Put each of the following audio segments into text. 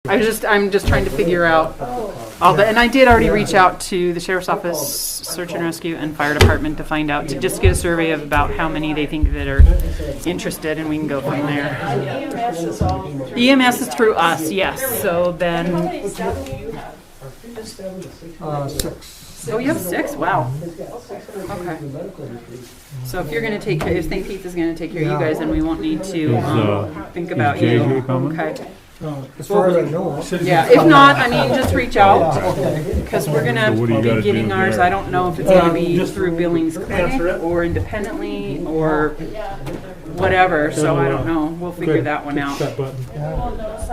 I'm just trying to figure out all the, and I did already reach out to the Sheriff's Office, Search and Rescue, and Fire Department to find out, to just get a survey of about how many they think that are interested, and we can go from there. EMS is through us, yes. So then, 6. oh, you have 6? Wow. Okay. So if you're going to take care, if St. Pete's is going to take care of you guys, then we won't need to think about you. Okay. As far as I know. Yeah, if not, I mean, just reach out, because we're gonna be getting ours. I don't know if it's gonna be through Billings Clinic or independently or whatever, so I don't know. We'll figure that one out. That button.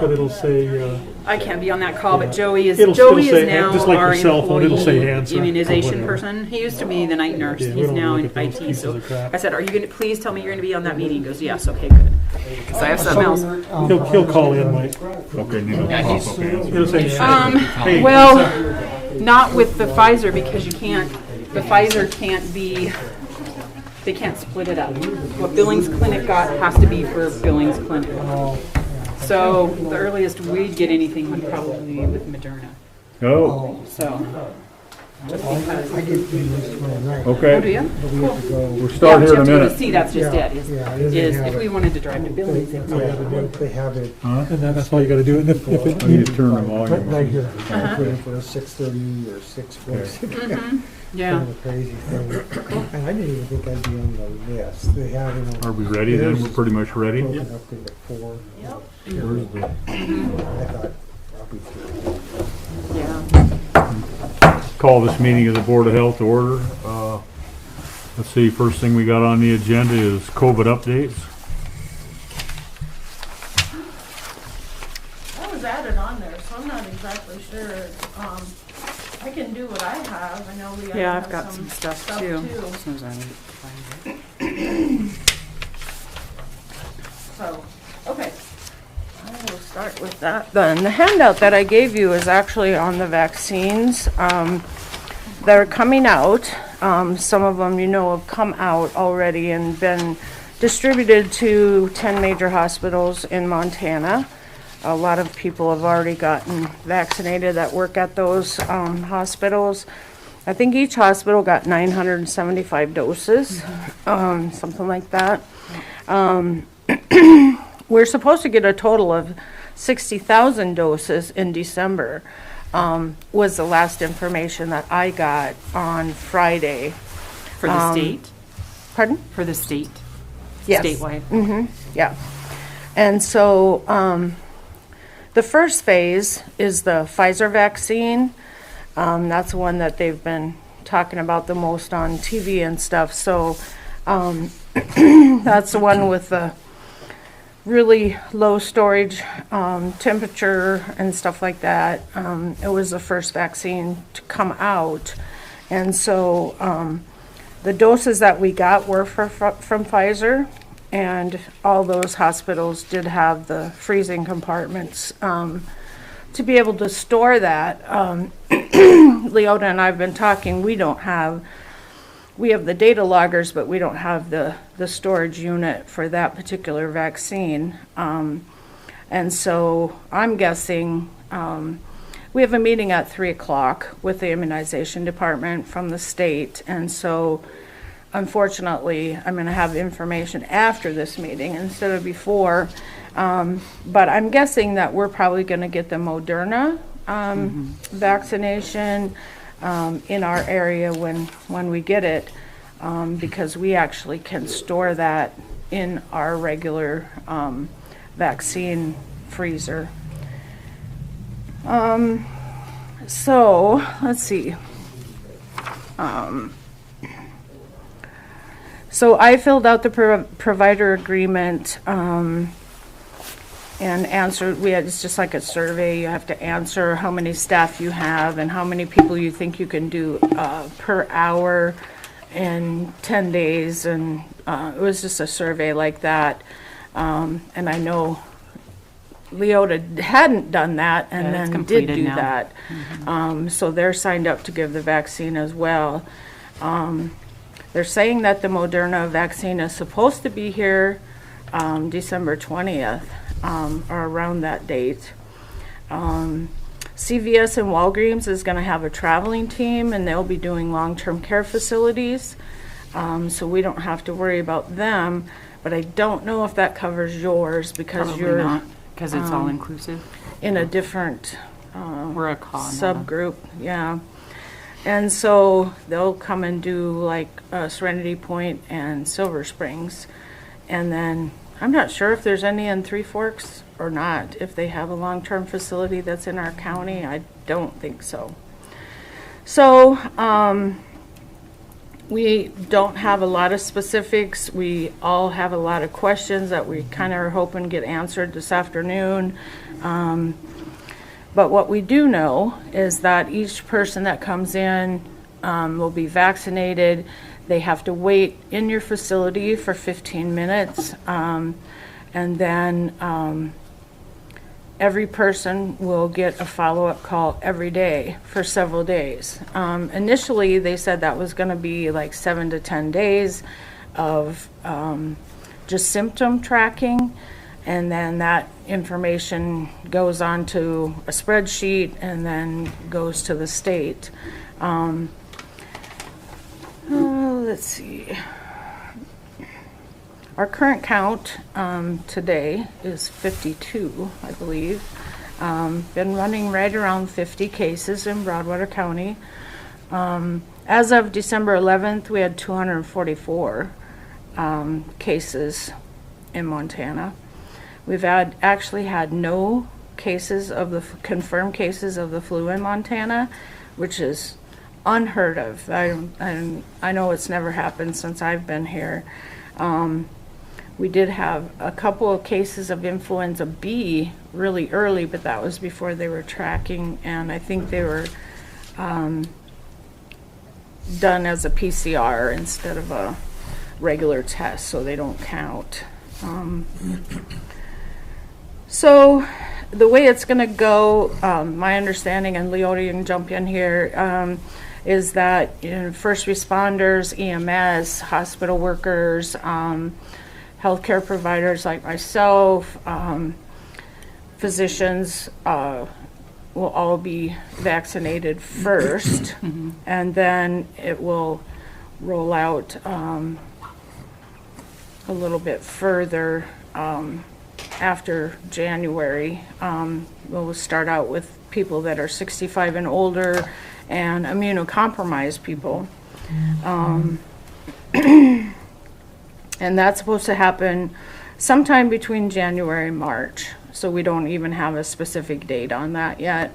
But it'll say... I can't be on that call, but Joey is say, now just like our your cell phone, it'll say answer, immunization person. He used to be the night nurse. He's now in IT, so I said, are you gonna, please tell me you're gonna be on that meeting? He goes, yes, okay, good. Because I have something else. He'll call in, Mike. Okay, It'll say, hey. Well, not with the Pfizer, because you can't, the Pfizer can't be, they can't split it up. What Billings Clinic got has to be for Billings Clinic. So the earliest we'd get anything would probably be with Moderna. Oh. So, just because. I get these tomorrow night. Okay. Oh, do you? Cool. We'll start here in a minute. See, that's just it. Is have if we wanted to drive to Billings, they would. They have it And that's all you got to do. And if it, I need to turn the volume. right here. Waiting for a 6:30 or 6:46. Yeah. Kind of a crazy thing. And I didn't even think I'd be on the list. They have, Are we ready then? We're pretty much ready. broken up into 4. Where's the... I thought probably 3. Yeah. Call this meeting of the Board of Health to order. Let's see, first thing we got on the agenda is COVID updates. That was added on there, so I'm not exactly sure. I can do what I have. I know we Yeah, have I've got some stuff too. As soon as I find it. So, okay. I will start with that then. The handout that I gave you is actually on the vaccines that are coming out. Some of them, have come out already and been distributed to 10 major hospitals in Montana. A lot of people have already gotten vaccinated that work at those hospitals. I think each hospital got 975 doses, something like that. We're supposed to get a total of 60,000 doses in December, was the last information that I got on Friday. For the state? Pardon? For the state? Yes. Statewide? Yeah. And so the first phase is the Pfizer vaccine. That's the one that they've been talking about the most on TV and stuff. So that's the one with the really low storage temperature and stuff like that. It was the first vaccine to come out. And so the doses that we got were from Pfizer, and all those hospitals did have the freezing compartments to be able to store that. Leota and I have been talking, we have the data loggers, but we don't have the storage unit for that particular vaccine. And so I'm guessing, we have a meeting at 3 o'clock with the immunization department from the state. And so unfortunately, I'm going to have information after this meeting instead of before. But I'm guessing that we're probably going to get the Moderna vaccination in our area when we get it, because we actually can store that in our regular vaccine freezer. So let's see. So I filled out the provider agreement and answered. It's just like a survey. You have to answer how many staff you have and how many people you think you can do per hour in 10 days. And it was just a survey like that. And I know Leota hadn't done that and then did do that. So they're signed up to give the vaccine as well. They're saying that the Moderna vaccine is supposed to be here December 20th or around that date. CVS and Walgreens is going to have a traveling team, and they'll be doing long-term care facilities. So we don't have to worry about them, but I don't know if that covers yours because Probably you're not, because it's all inclusive. in a different We're a con. subgroup, yeah. And so they'll come and do like Serenity Point and Silver Springs. And then I'm not sure if there's any in Three Forks or not, if they have a long-term facility that's in our county. I don't think so. So we don't have a lot of specifics. We all have a lot of questions that we kind of are hoping get answered this afternoon. But what we do know is that each person that comes in will be vaccinated. They have to wait in your facility for 15 minutes. And then every person will get a follow-up call every day for several days. Initially, they said that was going to be like 7 to 10 days of just symptom tracking. And then that information goes on to a spreadsheet and then goes to the state. Let's see. Our current count today is 52, I believe. Been running right around 50 cases in Broadwater County. As of December 11th, we had 244 cases in Montana. We've actually had no cases of the confirmed cases of the flu in Montana, which is unheard of. I know it's never happened since I've been here. We did have a couple of cases of influenza B really early, but that was before they were tracking, and I think they were done as a PCR instead of a regular test, so they don't count. So the way it's going to go, my understanding, and Leota, you can jump in here, is that first responders, EMS, hospital workers, healthcare providers like myself, physicians will all be vaccinated first, and then it will roll out a little bit further after January. We'll start out with people that are 65 and older and immunocompromised people. And that's supposed to happen sometime between January and March. So we don't even have a specific date on that yet.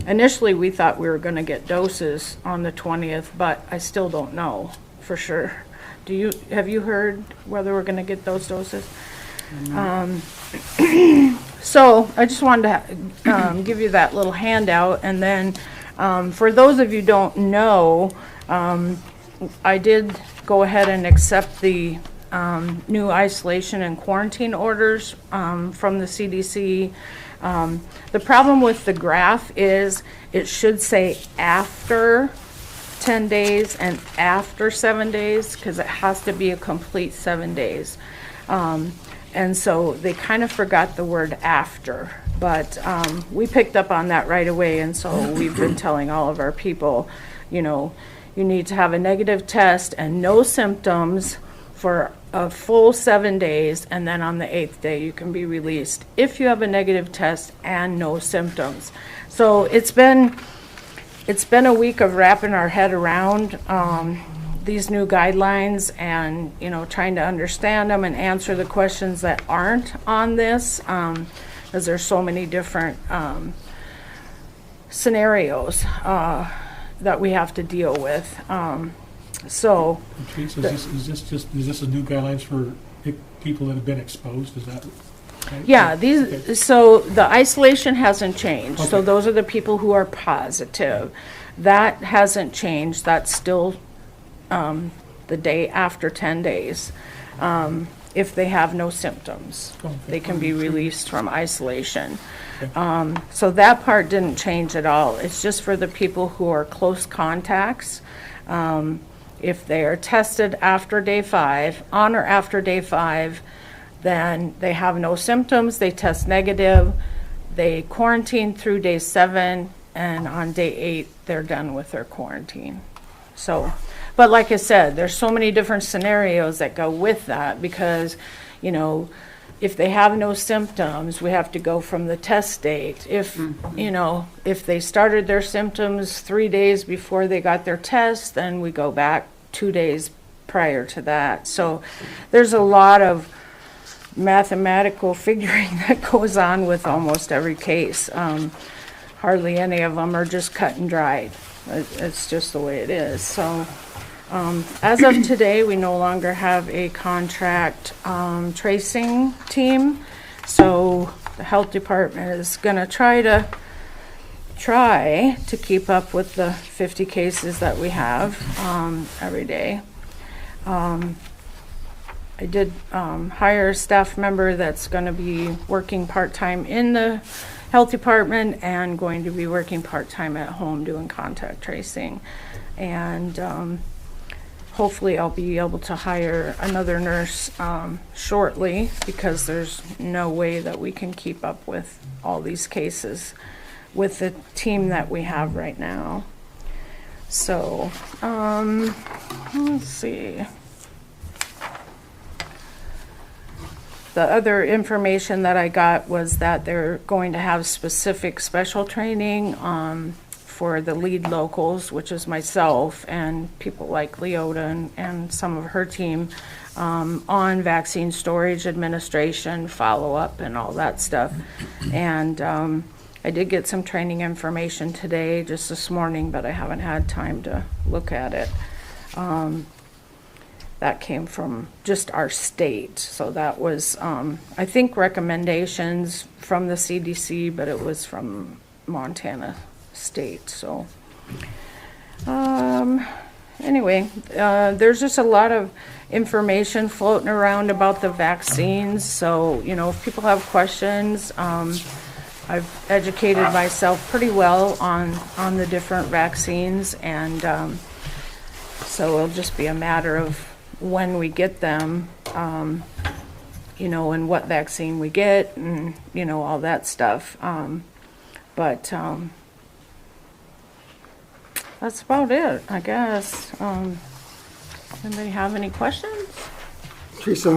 Initially, we thought we were going to get doses on the 20th, but I still don't know for sure. Have you heard whether we're going to get those doses? So I just wanted to give you that little handout, and then for those of you who don't know, I did go ahead and accept the new isolation and quarantine orders from the CDC. The problem with the graph is it should say after 10 days and after 7 days, because it has to be a complete 7 days. And so they kind of forgot the word after, but we picked up on that right away, and so we've been telling all of our people, you need to have a negative test and no symptoms for a full 7 days, and then on the 8th day you can be released if you have a negative test and no symptoms. So it's been a week of wrapping our head around these new guidelines and trying to understand them and answer the questions that aren't on this, because there's so many different scenarios that we have to deal with. So Okay, so is this a new guidelines for people that have been exposed? Is that right? yeah, Okay. so the isolation hasn't changed. So Okay. those are the people who are positive. That hasn't changed. That's still the day after 10 days. If they have no symptoms, Okay. they can be released from isolation. So that part didn't change at all. It's just for the people who are close contacts. If they are tested after day 5, on or after day 5, then they have no symptoms, they test negative, They quarantine through day 7, and on day 8, they're done with their quarantine. So, but like I said, there's so many different scenarios that go with that because, you know, if they have no symptoms, we have to go from the test date. If, you know, if they started their symptoms 3 days before they got their test, then we go back 2 days prior to that. So there's a lot of mathematical figuring that goes on with almost every case. Hardly any of them are just cut and dried. It's just the way it is. So as of today, we no longer have a contract tracing team. So the health department is going to try to keep up with the 50 cases that we have every day. I did hire a staff member that's going to be working part-time in the health department and going to be working part-time at home doing contact tracing. And hopefully I'll be able to hire another nurse shortly because there's no way that we can keep up with all these cases with the team that we have right now. So, let's see. The other information that I got was that they're going to have specific special training for the lead locals, which is myself and people like Leota and some of her team on vaccine storage, administration, follow-up, and all that stuff. And I did get some training information today, just this morning, but I haven't had time to look at it. That came from just our state. So that was, I think, recommendations from the CDC, but it was from Montana State. So anyway, there's just a lot of information floating around about the vaccines. So, you know, if people have questions, I've educated myself pretty well on the different vaccines. And so it'll just be a matter of when we get them, you know, and what vaccine we get and, you know, all that stuff. But that's about it, I guess. Anybody have any questions? Teresa,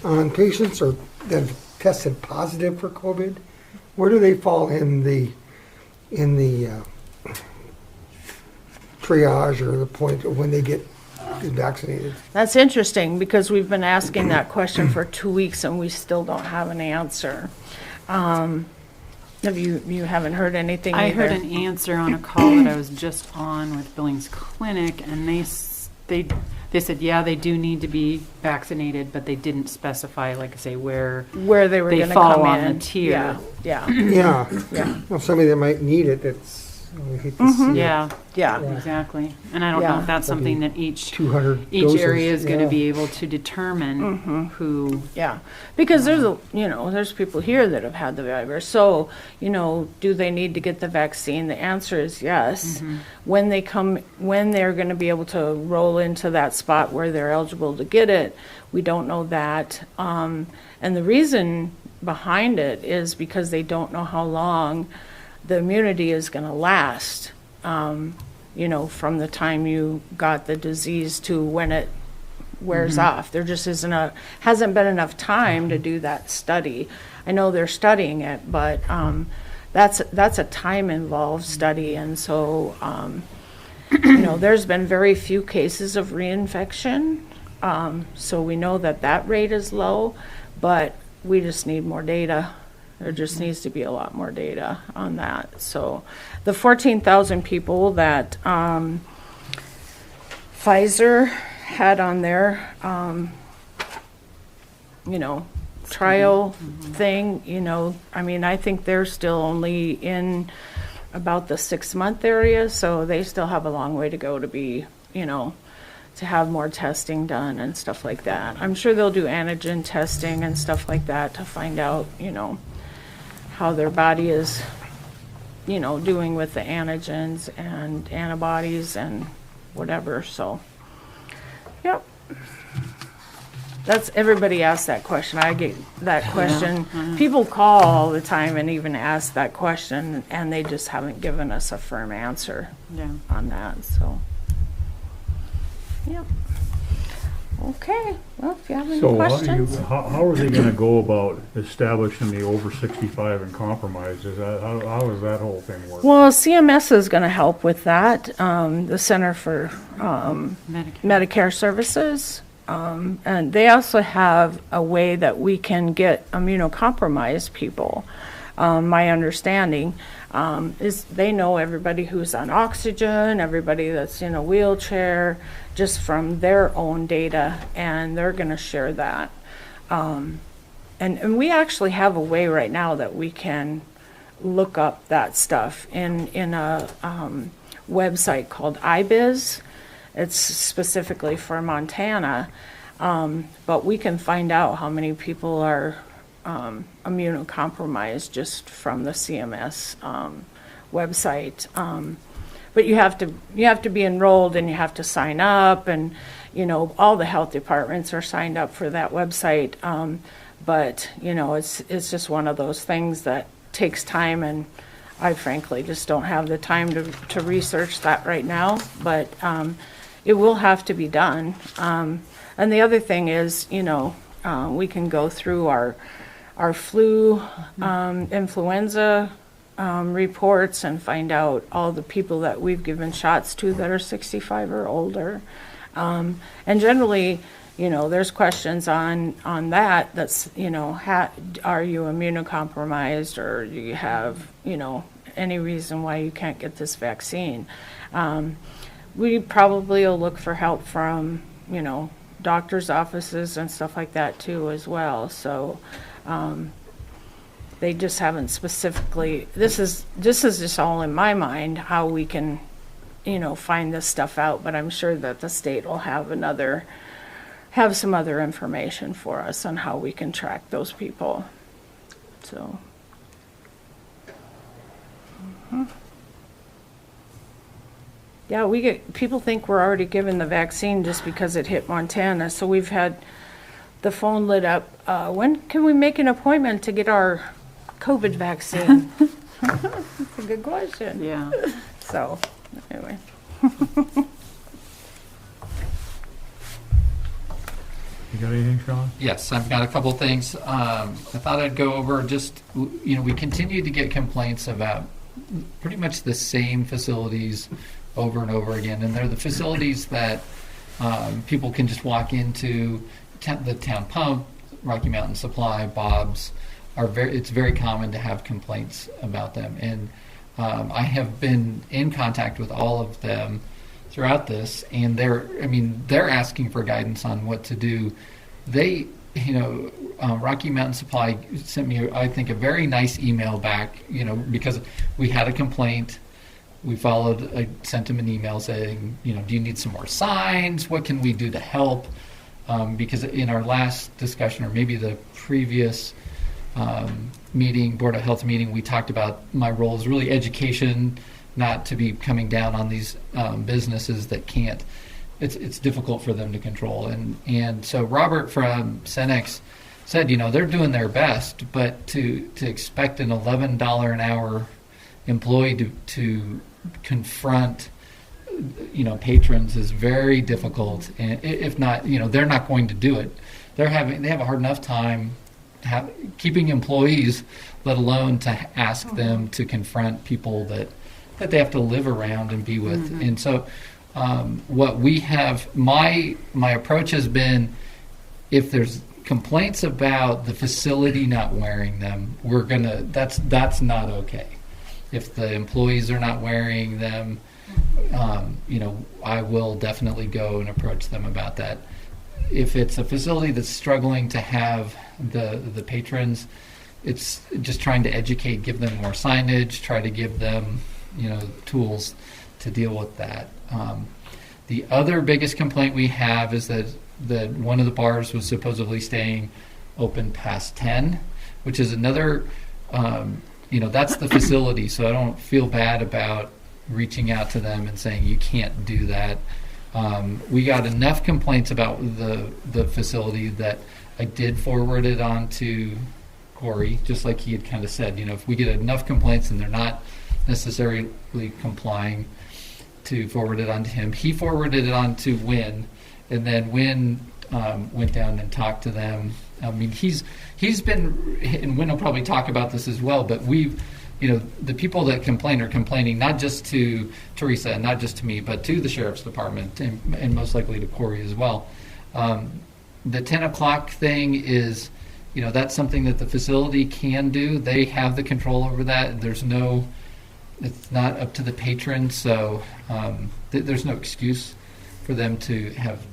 on patients or that have tested positive for COVID, where do they fall in the triage or the point of when they get vaccinated? That's interesting because we've been asking that question for 2 weeks and we still don't have an answer. Have you haven't heard anything I either? heard an answer on a call that I was just on with Billings Clinic, and they said, yeah, they do need to be vaccinated, but they didn't specify, like I say, where they were they going to fall come on in. the tier. Yeah. Yeah. Well, somebody that might need it, that's, we hate to see it. Yeah, Yeah. exactly. And I don't know Yeah. if that's something that each 200 each doses, area is going to yeah. be able to determine who. Yeah, because there's people here that have had the virus. So, you know, do they need to get the vaccine? The answer is yes. When they're going to be able to roll into that spot where they're eligible to get it, we don't know that. And the reason behind it is because they don't know how long the immunity is going to last. You know, from the time you got the disease to when it wears off. There just hasn't been enough time to do that study. I know they're studying it, but that's a time-involved study, and so you know, there's been very few cases of reinfection, so we know that rate is low, but we just need more data. There just needs to be a lot more data on that. So the 14,000 people that Pfizer had on their, you know, trial thing, you know, I mean, I think they're still only in about the 6-month area, so they still have a long way to go to be, you know, to have more testing done and stuff like that. I'm sure they'll do antigen testing and stuff like that to find out, you know, how their body is, you know, doing with the antigens and antibodies and whatever. So, yep. That's, everybody asks that question. I get that question. People call all the time and even ask that question, and they just haven't given us a firm answer Yeah. on that, so. Yep. Okay, well, if you have any So questions. how are they gonna go about establishing the over 65 and compromised? Is that, how does that whole thing work? Well, CMS is going to help with that, the Center for Medicare Services. And they also have a way that we can get immunocompromised people. My understanding is they know everybody who's on oxygen, everybody that's in a wheelchair, just from their own data, and they're going to share that. And we actually have a way right now that we can look up that stuff in a website called iBiz. It's specifically for Montana, but we can find out how many people are immunocompromised just from the CMS website. But you have to be enrolled, and you have to sign up, and all the health departments are signed up for that website. But it's just one of those things that takes time, and I frankly just don't have the time to research that right now. But it will have to be done. And the other thing is, we can go through our flu, influenza reports and find out all the people that we've given shots to that are 65 or older. And generally, there's questions on that. That's, are you immunocompromised, or do you have, any reason why you can't get this vaccine? We probably will look for help from, doctors' offices and stuff like that too as well. So they just haven't specifically, this is just all in my mind, how we can, find this stuff out. But I'm sure that the state will have some other information for us on how we can track those people. So. Yeah, people think we're already given the vaccine just because it hit Montana. So we've had the phone lit up. When can we make an appointment to get our COVID vaccine? That's a good question. Yeah. So, anyway. You got anything, Sean? Yes, I've got a couple things. I thought I'd go over just, we continue to get complaints about pretty much the same facilities over and over again. And they're the facilities that people can just walk into. The town pump, Rocky Mountain Supply, Bob's, it's very common to have complaints about them. And I have been in contact with all of them throughout this, and they're asking for guidance on what to do. They, Rocky Mountain Supply sent me, I think, a very nice email back, because we had a complaint. We I sent them an email saying, do you need some more signs? What can we do to help? Because in our last discussion, or maybe the previous meeting, Board of Health meeting, we talked about my role is really education, not to be coming down on these businesses that can't. It's difficult for them to control. And so Robert from Cenex said, they're doing their best, but to expect an $11 an hour employee to confront patrons is very difficult, and if not, they're not going to do it. They have a hard enough time keeping employees, let alone to ask them to confront people that they have to live around and be with. Mm-hmm. And so what we have, my approach has been, if there's complaints about the facility not wearing them, that's not okay. If the employees are not wearing them, I will definitely go and approach them about that. If it's a facility that's struggling to have the patrons, it's just trying to educate, give them more signage, try to give them, tools to deal with that. The other biggest complaint we have is that one of the bars was supposedly staying open past 10, which is another, that's the facility, so I don't feel bad about reaching out to them and saying you can't do that. We got enough complaints about the facility that I did forward it on to Corey, just like he had kind of said, if we get enough complaints and they're not necessarily complying, to forward it on to him. He forwarded it on to Win, and then Win went down and talked to them. I mean, he's been, and Win will probably talk about this as well, but we've, the people that complain are complaining not just to Teresa and not just to me, but to the sheriff's department and most likely to Corey as well. The 10 o'clock thing is, that's something that the facility can do. They have the control over that. It's not up to the patron, so there's no excuse for them to have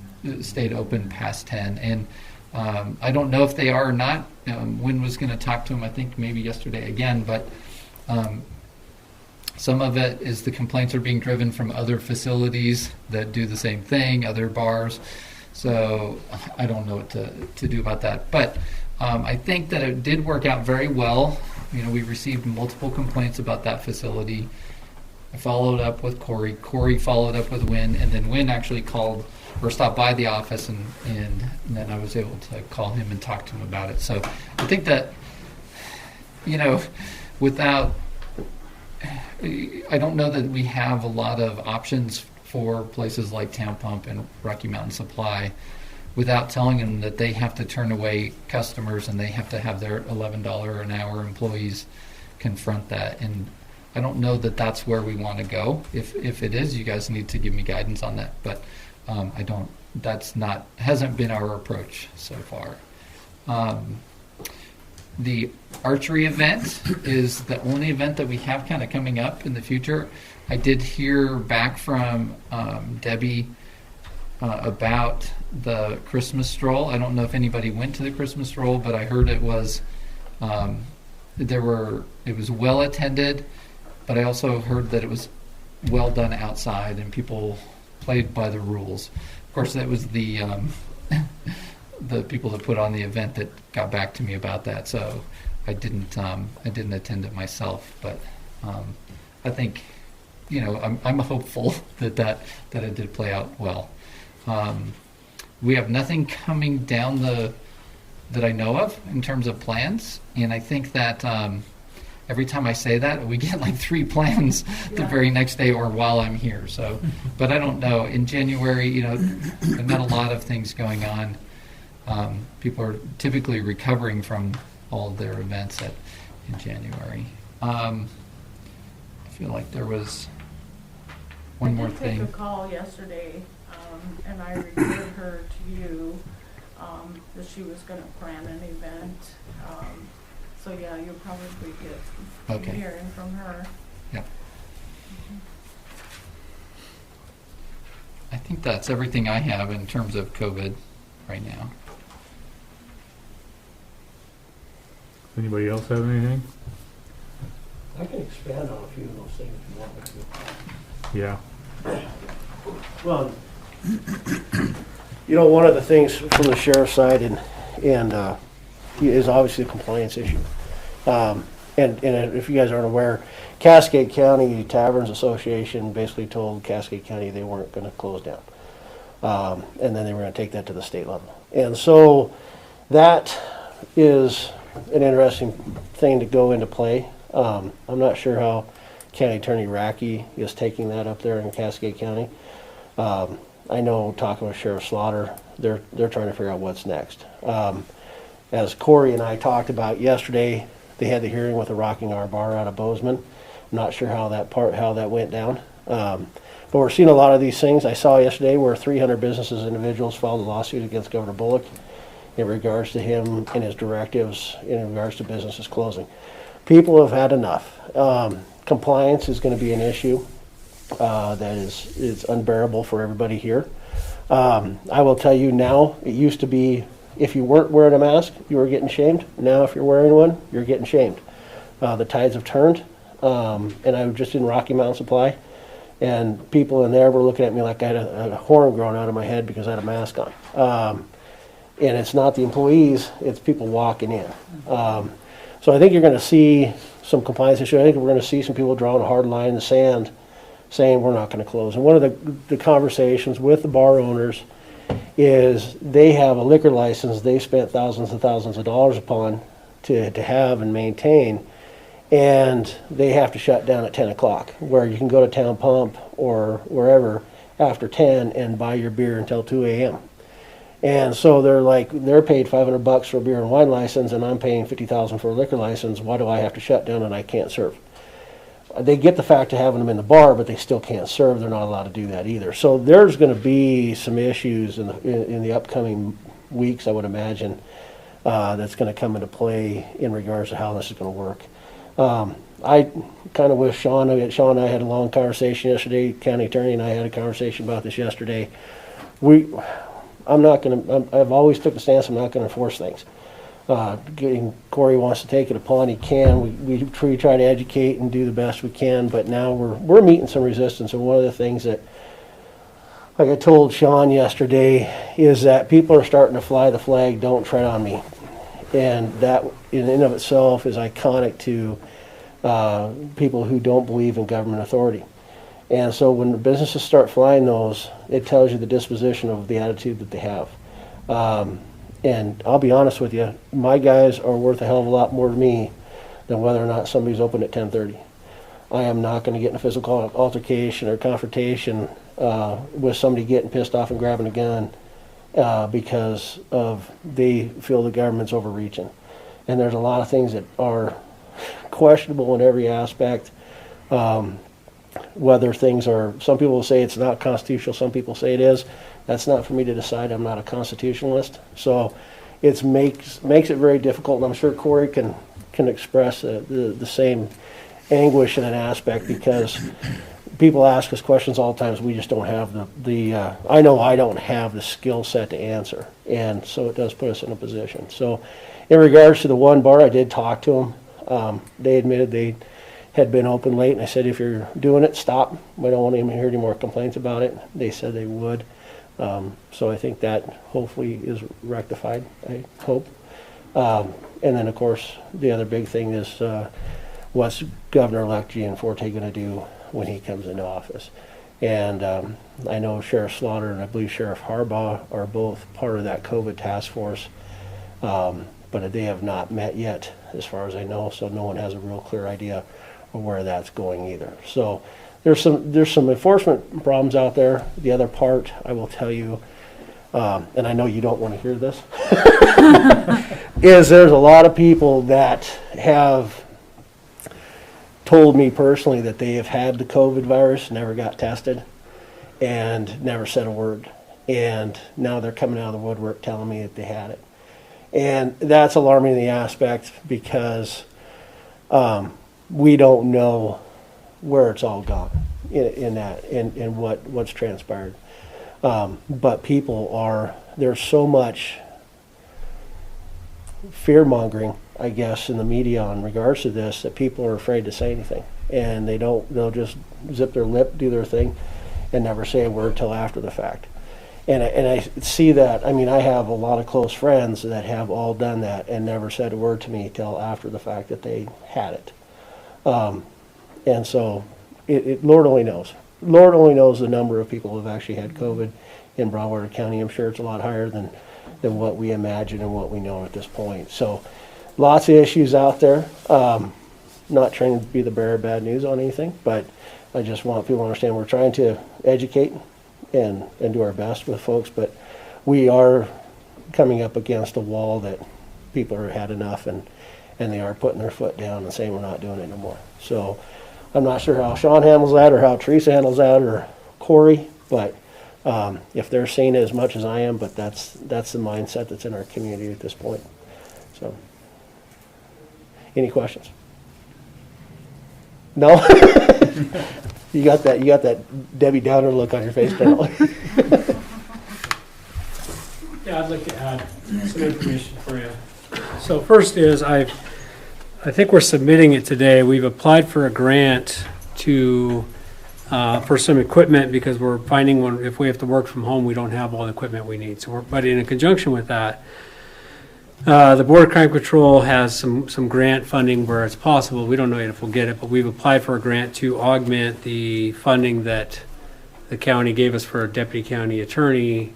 stayed open past 10. And I don't know if they are or not. Wynn was going to talk to him, I think, maybe yesterday again, but some of it is the complaints are being driven from other facilities that do the same thing, other bars. So I don't know what to do about that. But I think that it did work out very well. We received multiple complaints about that facility. I followed up with Corey. Corey followed up with Wynn, and then Wynn actually called or stopped by the office, and then I was able to call him and talk to him about it. So I think that, without, I don't know that we have a lot of options for places like Town Pump and Rocky Mountain Supply without telling them that they have to turn away customers and they have to have their $11 an hour employees confront that. And I don't know that that's where we want to go. If it is, you guys need to give me guidance on that. But hasn't been our approach so far. The archery event is the only event that we have kind of coming up in the future. I did hear back from Debbie about the Christmas stroll. I don't know if anybody went to the Christmas stroll, but I heard it was it was well attended, but I also heard that it was well done outside and people played by the rules. Of course, that was the the people that put on the event that got back to me about that. So I didn't attend it myself, but I think I'm hopeful that it did play out well. We have nothing coming down that I know of in terms of plans, and I think that every time I say that, we get like 3 plans the very next day or while I'm here. So, but I don't know. In January, I've got a lot of things going on. People are typically recovering from all of their events in January. I feel like there was one more thing. I did take a call yesterday, and I referred her to you, that she was going to plan an event. So yeah, you'll probably get hearing from her. Yeah. I think that's everything I have in terms of COVID right now. Anybody else have anything? I can expand on a few of those things if you want me to. Yeah. Well, one of the things from the sheriff's side and is obviously the compliance issue. And if you guys aren't aware, Cascade County Taverns Association basically told Cascade County they weren't going to close down. And then they were going to take that to the state level. And so that is an interesting thing to go into play. I'm not sure how County Attorney Racky is taking that up there in Cascade County. I know, talking with Sheriff Slaughter, they're trying to figure out what's next. As Corey and I talked about yesterday, they had the hearing with the Rocking R Bar out of Bozeman. I'm not sure how that went down. But we're seeing a lot of these things. I saw yesterday where 300 businesses and individuals filed a lawsuit against Governor Bullock in regards to him and his directives in regards to businesses closing. People have had enough. Compliance is going to be an issue that is unbearable for everybody here. I will tell you now, it used to be if you weren't wearing a mask, you were getting shamed. Now if you're wearing one, you're getting shamed. The tides have turned. And I was just in Rocky Mountain Supply, and people in there were looking at me like I had a horn growing out of my head because I had a mask on. And it's not the employees, it's people walking in. So I think you're going to see some compliance issues. I think we're going to see some people drawing a hard line in the sand saying we're not going to close. And one of the conversations with the bar owners is they have a liquor license they spent thousands and thousands of dollars upon to have and maintain, and they have to shut down at 10 o'clock, where you can go to Town Pump or wherever after 10 and buy your beer until 2 a.m. And so they're paid $500 for a beer and wine license, and I'm paying $50,000 for a liquor license. Why do I have to shut down and I can't serve? They get the fact of having them in the bar, but they still can't serve. They're not allowed to do that either. So there's going to be some issues in the upcoming weeks, I would imagine, that's going to come into play in regards to how this is going to work. I kind of wish Sean and I had a long conversation yesterday. County attorney and I had a conversation about this yesterday. I've always took the stance I'm not going to enforce things. Corey wants to take it upon, he can. We try to educate and do the best we can, but now we're meeting some resistance. And one of the things that, like I told Sean yesterday, is that people are starting to fly the flag, don't tread on me. And that in and of itself is iconic to people who don't believe in government authority. And so when the businesses start flying those, it tells you the disposition of the attitude that they have. And I'll be honest with you, my guys are worth a hell of a lot more to me than whether or not somebody's open at 10:30. I am not going to get in a physical altercation or confrontation with somebody getting pissed off and grabbing a gun because they feel the government's overreaching. And there's a lot of things that are questionable in every aspect. Whether things are, some people will say it's not constitutional, some people say it is. That's not for me to decide. I'm not a constitutionalist. So it makes it very difficult, and I'm sure Corey can express the same anguish in an aspect, because people ask us questions all the time. We just don't have I know I don't have the skill set to answer, and so it does put us in a position. So in regards to the one bar, I did talk to them. They admitted they had been open late, and I said, if you're doing it, stop. We don't want to hear any more complaints about it. They said they would. So I think that hopefully is rectified, I hope. And then, of course, the other big thing is what's Governor-elect Gianforte going to do when he comes into office. And I know Sheriff Slaughter and I believe Sheriff Harbaugh are both part of that COVID task force, but they have not met yet, as far as I know, so no one has a real clear idea of where that's going either. So there's some enforcement problems out there. The other part, I will tell you, and I know you don't want to hear this, is there's a lot of people that have told me personally that they have had the COVID virus, never got tested, and never said a word. And now they're coming out of the woodwork telling me that they had it. And that's alarming in the aspect, because we don't know where it's all gone in what's transpired. But there's so much fear-mongering, I guess, in the media in regards to this, that people are afraid to say anything. And they'll just zip their lip, do their thing, and never say a word till after the fact. And I see that. I mean, I have a lot of close friends that have all done that and never said a word to me till after the fact that they had it. And so, Lord only knows. Lord only knows the number of people who have actually had COVID in Broadwater County. I'm sure it's a lot higher than what we imagine and what we know at this point. So, lots of issues out there. Not trying to be the bearer of bad news on anything, but I just want people to understand we're trying to educate and do our best with folks, but we are coming up against a wall that people have had enough, and they are putting their foot down and saying we're not doing it no more. So I'm not sure how Sean handles that or how Teresa handles that or Corey, but if they're seeing it as much as I am, but that's the mindset that's in our community at this point. So, any questions? No? You got that Debbie Downer look on your face, apparently. Yeah, I'd like to add some information for you. So first is I think we're submitting it today. We've applied for a grant for some equipment, because we're finding if we have to work from home, we don't have all the equipment we need. But in conjunction with that, The Board of Crime Control has some grant funding where it's possible. We don't know yet if we'll get it, but we've applied for a grant to augment the funding that the county gave us for a deputy county attorney,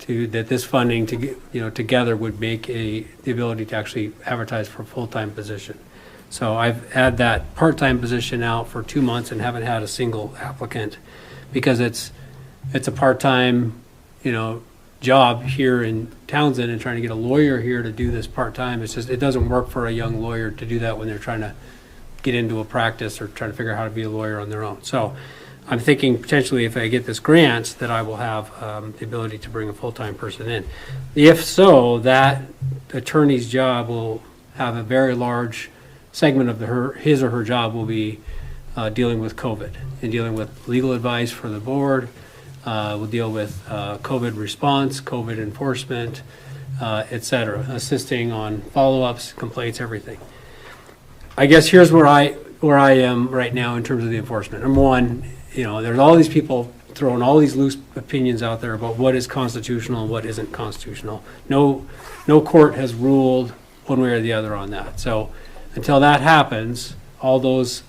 that this funding together would make the ability to actually advertise for a full-time position. So I've had that part-time position out for 2 months and haven't had a single applicant, because it's a part-time, job here in Townsend, and trying to get a lawyer here to do this part-time. It's just, it doesn't work for a young lawyer to do that when they're trying to get into a practice or trying to figure out how to be a lawyer on their own. So I'm thinking potentially if I get this grant that I will have the ability to bring a full-time person in. If so, that attorney's job will have a very large segment of his or her job will be dealing with COVID and dealing with legal advice for the board. We'll deal with COVID response, COVID enforcement, et cetera, assisting on follow-ups, complaints, everything. I guess here's where I am right now in terms of the enforcement. Number one, there's all these people throwing all these loose opinions out there about what is constitutional and what isn't constitutional. No court has ruled one way or the other on that. So until that happens, all those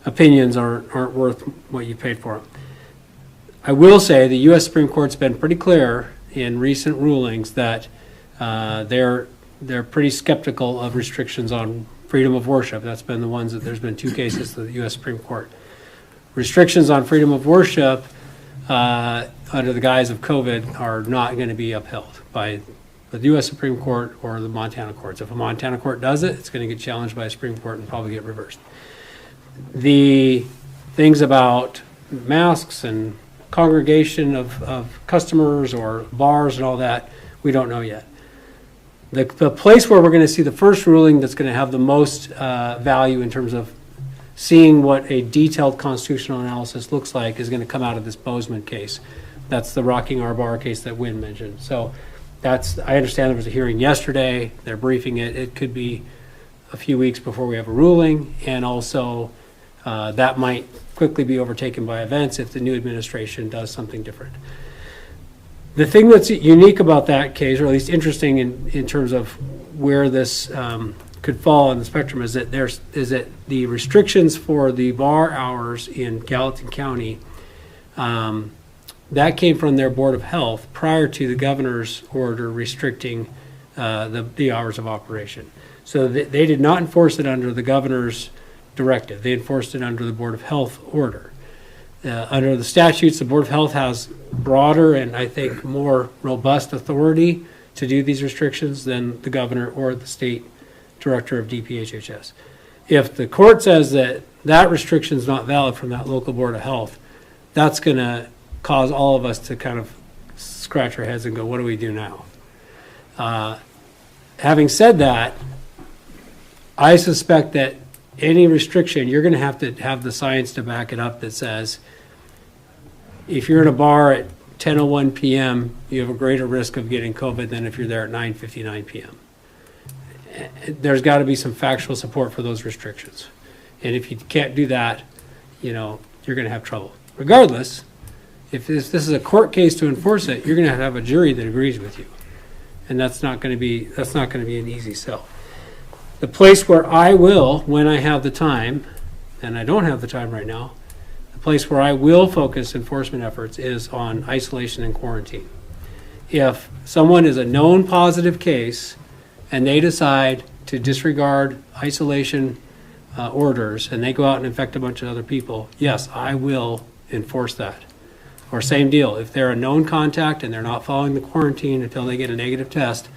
opinions aren't worth what you paid for them. I will say the U.S. Supreme Court's been pretty clear in recent rulings that they're pretty skeptical of restrictions on freedom of worship. That's been the ones that there's been 2 cases to the U.S. Supreme Court. Restrictions on freedom of worship under the guise of COVID are not going to be upheld by the U.S. Supreme Court or the Montana courts. If a Montana court does it, it's going to get challenged by a Supreme Court and probably get reversed. The things about masks and congregation of customers or bars and all that, we don't know yet. The place where we're going to see the first ruling that's going to have the most value in terms of seeing what a detailed constitutional analysis looks like is going to come out of this Bozeman case. That's the Rocking Our Bar case that Wynn mentioned. So I understand there was a hearing yesterday. They're briefing it. It could be a few weeks before we have a ruling, and also that might quickly be overtaken by events if the new administration does something different. The thing that's unique about that case, or at least interesting in terms of where this could fall on the spectrum, is that the restrictions for the bar hours in Gallatin County, that came from their Board of Health prior to the governor's order restricting the hours of operation. So they did not enforce it under the governor's directive. They enforced it under the Board of Health order. Under the statutes, the Board of Health has broader and I think more robust authority to do these restrictions than the governor or the state director of DPHHS. If the court says that restriction is not valid from that local Board of Health, that's going to cause all of us to kind of scratch our heads and go, what do we do now? Having said that, I suspect that any restriction, you're going to have the science to back it up that says if you're in a bar at 10:01 p.m., you have a greater risk of getting COVID than if you're there at 9:59 p.m. There's got to be some factual support for those restrictions. And if you can't do that, you're going to have trouble. Regardless, if this is a court case to enforce it, you're going to have a jury that agrees with you. And that's not going to be an easy sell. The place where I will, when I have the time, and I don't have the time right now, the place where I will focus enforcement efforts is on isolation and quarantine. If someone is a known positive case and they decide to disregard isolation orders and they go out and infect a bunch of other people, yes, I will enforce that. Or same deal, if they're a known contact and they're not following the quarantine until they get a negative test,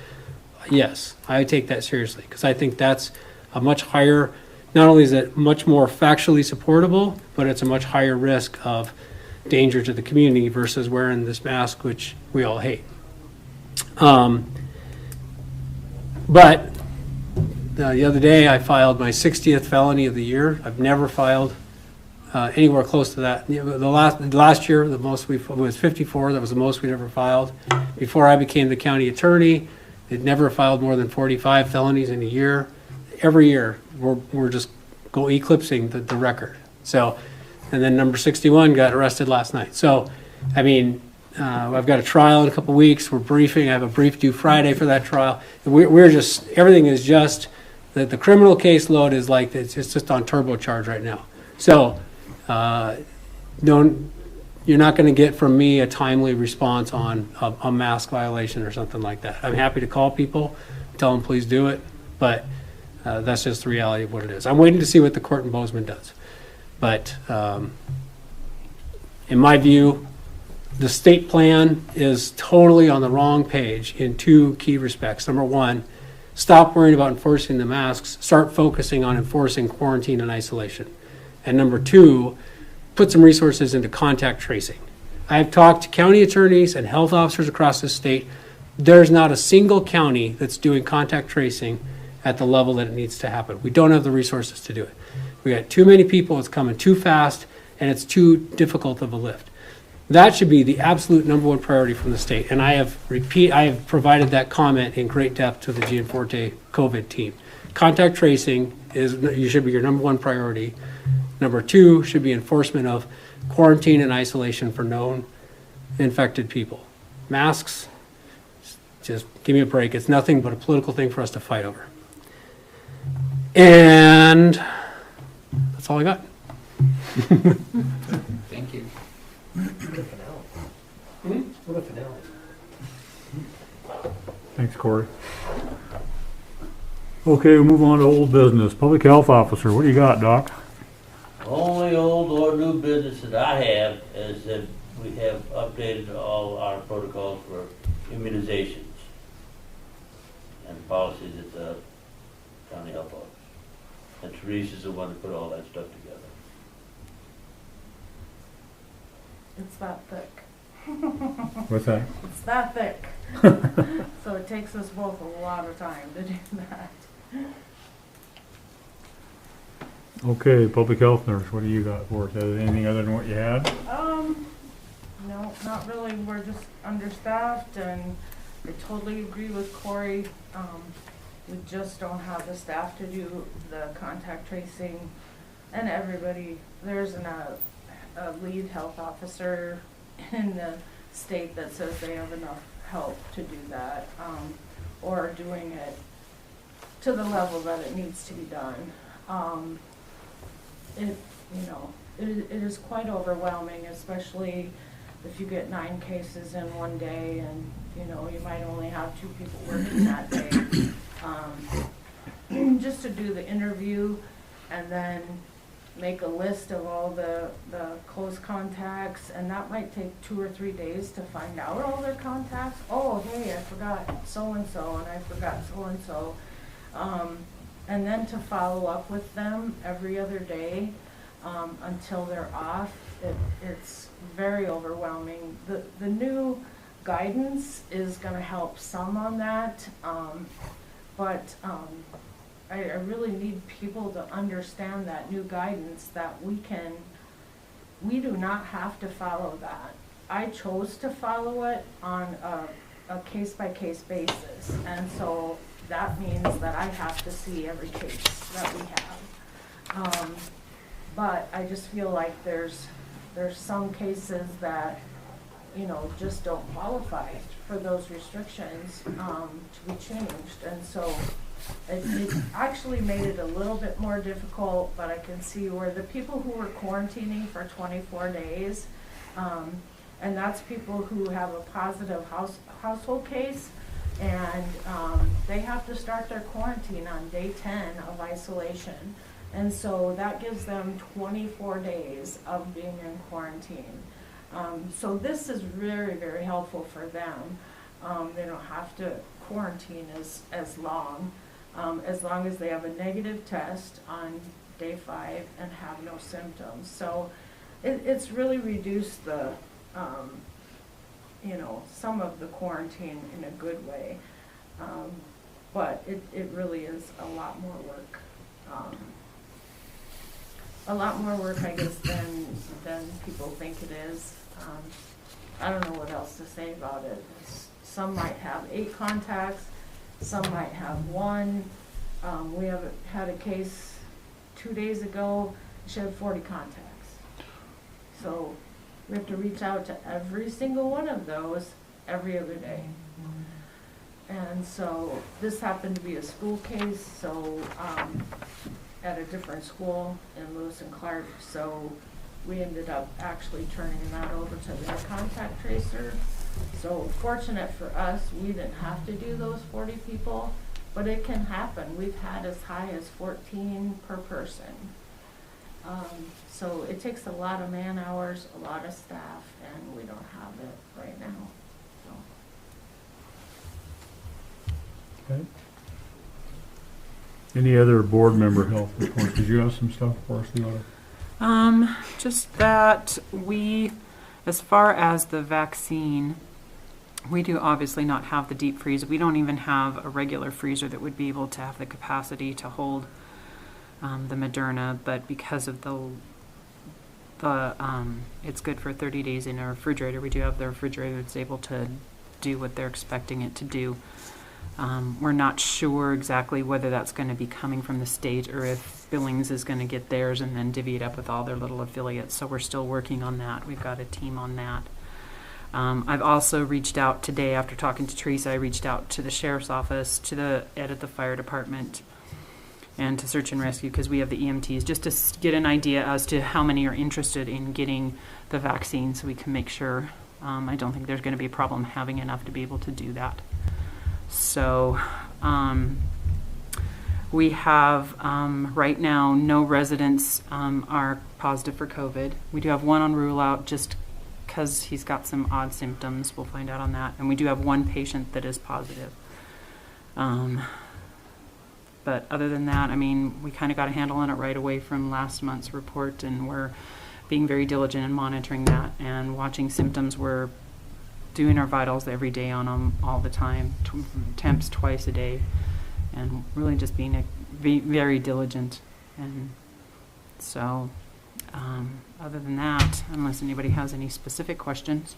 yes, I take that seriously, because I think that's a much higher, not only is it much more factually supportable, but it's a much higher risk of danger to the community versus wearing this mask, which we all hate. But the other day I filed my 60th felony of the year. I've never filed anywhere close to that. Last year, the most was 54. That was the most we'd ever filed. Before I became the county attorney, they'd never filed more than 45 felonies in a year. Every year, we're just eclipsing the record. So, and then number 61 got arrested last night. So, I mean, I've got a trial in a couple weeks. We're briefing. I have a brief due Friday for that trial. And we're just, everything is just, that the criminal caseload is like, it's just on turbocharge right now. So, you're not going to get from me a timely response on a mask violation or something like that. I'm happy to call people, tell them please do it, but that's just the reality of what it is. I'm waiting to see what the court in Bozeman does. But in my view, the state plan is totally on the wrong page in two key respects. Number one, stop worrying about enforcing the masks, start focusing on enforcing quarantine and isolation. And number two, put some resources into contact tracing. I've talked to county attorneys and health officers across the state. There's not a single county that's doing contact tracing at the level that it needs to happen. We don't have the resources to do it. We got too many people, it's coming too fast, and it's too difficult of a lift. That should be the absolute number one priority from the state. And I have provided that comment in great depth to the Gianforte COVID team. Contact tracing should be your number one priority. Number two should be enforcement of quarantine and isolation for known infected people. Masks, just give me a break. It's nothing but a political thing for us to fight over. And that's all I got. Thank you. Thanks, Corey. Okay, we'll move on to old business. Public health officer, what do you got, Doc? Only old or new business that I have is that we have updated all our protocols for immunizations and policies at the county health office. And Therese is the one that put all that stuff together. It's that thick. What's that? It's that thick. So it takes us both a lot of time to do that. Okay, public health nurse, what do you got for us? Anything other than what you had? No, not really. We're just understaffed, and I totally agree with Corey. We just don't have the staff to do the contact tracing, and everybody, there isn't a lead health officer in the state that says they have enough help to do that, or doing it to the level that it needs to be done. It is quite overwhelming, especially if you get 9 cases in one day and, you might only have 2 people working that day. Just to do the interview and then make a list of all the close contacts, and that might take 2 or 3 days to find out all their contacts. Oh, hey, I forgot so-and-so, and I forgot so-and-so. And then to follow up with them every other day until they're off, it's very overwhelming. The new guidance is going to help some on that, but I really need people to understand that new guidance, that we do not have to follow that. I chose to follow it on a case-by-case basis, and so that means that I have to see every case that we have. But I just feel like there's some cases that, just don't qualify for those restrictions to be changed. And so it actually made it a little bit more difficult, but I can see where the people who were quarantining for 24 days, and that's people who have a positive household case, and they have to start their quarantine on day 10 of isolation. And so that gives them 24 days of being in quarantine. So this is very, very helpful for them. They don't have to quarantine as long as they have a negative test on day 5 and have no symptoms. So it's really reduced the, some of the quarantine in a good way. But it really is a lot more work. I guess, than people think it is. I don't know what else to say about it. Some might have 8 contacts, some might have 1. We had a case 2 days ago, she had 40 contacts. So We have to reach out to every single one of those every other day. And so this happened to be a school case, so, at a different school in Lewis and Clark, so we ended up actually turning that over to their contact tracer. So fortunate for us, we didn't have to do those 40 people, but it can happen. We've had as high as 14 per person. So it takes a lot of man hours, a lot of staff, and we don't have it right now. So. Okay. Any other board member health reports? Did you have some stuff for us, Leota? Just that we, as far as the vaccine, we do obviously not have the deep freeze. We don't even have a regular freezer that would be able to have the capacity to hold the Moderna, but because of the it's good for 30 days in a refrigerator. We do have the refrigerator that's able to do what they're expecting it to do. We're not sure exactly whether that's going to be coming from the state or if Billings is going to get theirs and then divvy it up with all their little affiliates. So we're still working on that. We've got a team on that. I've also reached out today after talking to Teresa. I reached out to the sheriff's office, to the Ed at the fire department, and to search and rescue because we have the EMTs, just to get an idea as to how many are interested in getting the vaccine so we can make sure. I don't think there's going to be a problem having enough to be able to do that. So we have right now no residents are positive for COVID. We do have one on rule out just because he's got some odd symptoms. We'll find out on that. And we do have one patient that is positive. But other than that, I mean, we kind of got a handle on it right away from last month's report, and we're being very diligent in monitoring that and watching symptoms. We're doing our vitals every day on them all the time, temps twice a day, and really just being very diligent. And so, other than that, unless anybody has any specific questions.